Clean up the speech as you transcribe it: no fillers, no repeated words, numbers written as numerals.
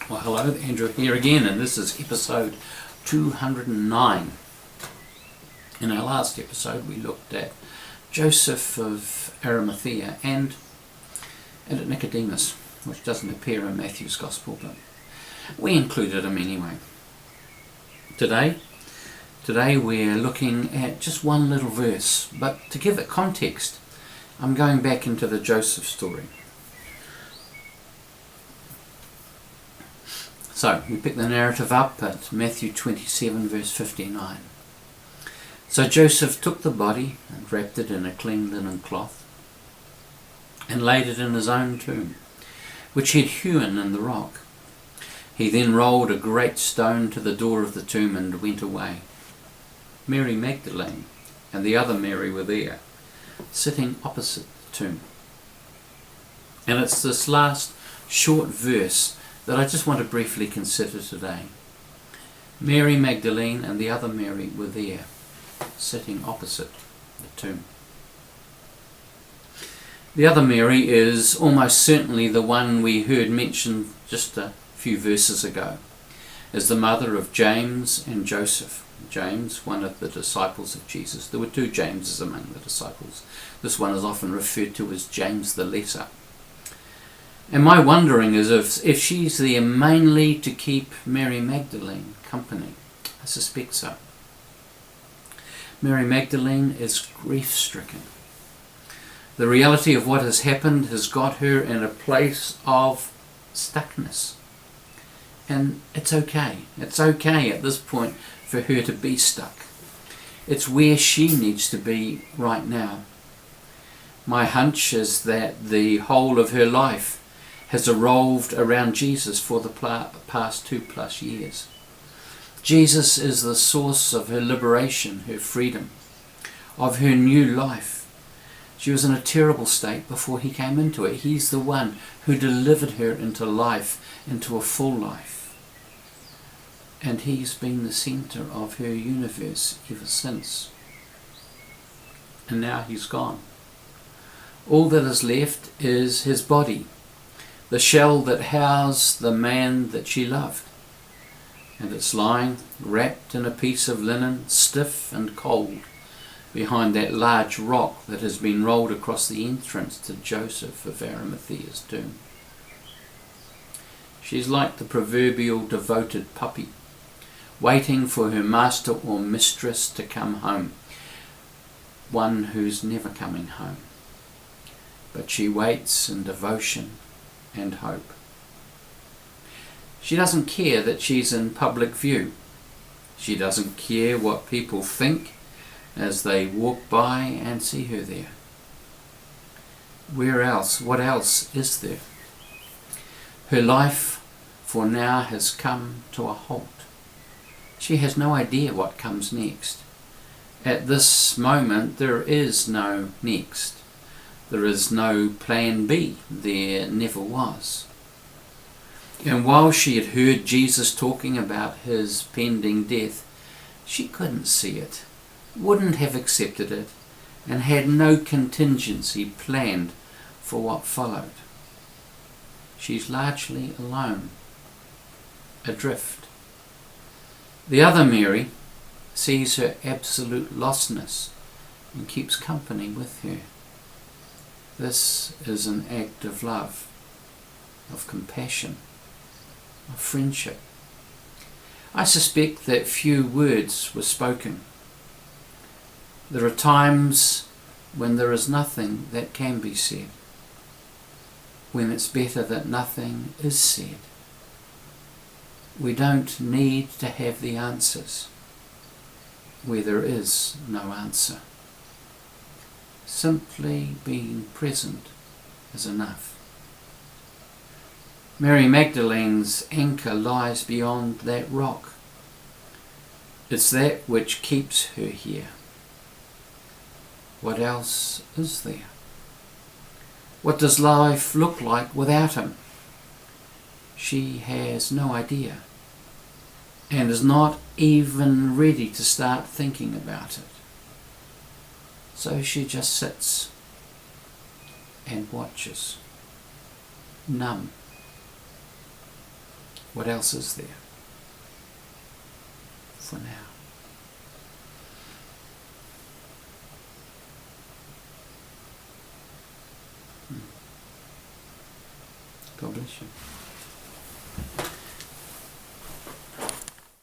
Well, hello, Andrew here again, and this is episode 209. In our last episode, we looked at Joseph of Arimathea and at Nicodemus, which doesn't appear in Matthew's Gospel, but we included him anyway. Today we're looking at just one little verse, but to give it context, I'm going back into the Joseph story. So, we pick the narrative up at Matthew 27 verse 59. So Joseph took the body and wrapped it in a clean linen cloth and laid it in his own tomb, which he had hewn in the rock. He then rolled a great stone to the door of the tomb and went away. Mary Magdalene and the other Mary were there, sitting opposite the tomb. And it's this last short verse that I just want to briefly consider today. Mary Magdalene and the other Mary were there, sitting opposite the tomb. The other Mary is almost certainly the one we heard mentioned just a few verses ago, as the mother of James and Joseph. James, one of the disciples of Jesus. There were two Jameses among the disciples. This one is often referred to as James the Lesser. And my wondering is if she's there mainly to keep Mary Magdalene company. I suspect so. Mary Magdalene is grief-stricken. The reality of what has happened has got her in a place of stuckness. And it's okay. It's okay at this point for her to be stuck. It's where she needs to be right now. My hunch is that the whole of her life has revolved around Jesus for the past 2+ years. Jesus is the source of her liberation, her freedom, of her new life. She was in a terrible state before he came into it. He's the one who delivered her into life, into a full life. And he's been the centre of her universe ever since. And now he's gone. All that is left is his body, the shell that housed the man that she loved. And it's lying wrapped in a piece of linen, stiff and cold, behind that large rock that has been rolled across the entrance to Joseph of Arimathea's tomb. She's like the proverbial devoted puppy, waiting for her master or mistress to come home, one who's never coming home. But she waits in devotion and hope. She doesn't care that she's in public view. She doesn't care what people think as they walk by and see her there. Where else? What else is there? Her life for now has come to a halt. She has no idea what comes next. At this moment there is no next. There is no plan B. There never was. And while she had heard Jesus talking about his pending death, she couldn't see it, wouldn't have accepted it, and had no contingency planned for what followed. She's largely alone, adrift. The other Mary sees her absolute lostness and keeps company with her. This is an act of love, of compassion, of friendship. I suspect that few words were spoken. There are times when there is nothing that can be said, when it's better that nothing is said. We don't need to have the answers where there is no answer. Simply being present is enough. Mary Magdalene's anchor lies beyond that rock. It's that which keeps her here. What else is there? What does life look like without him? She has no idea, and is not even ready to start thinking about it. So she just sits and watches, numb, What else is there for now? God bless you.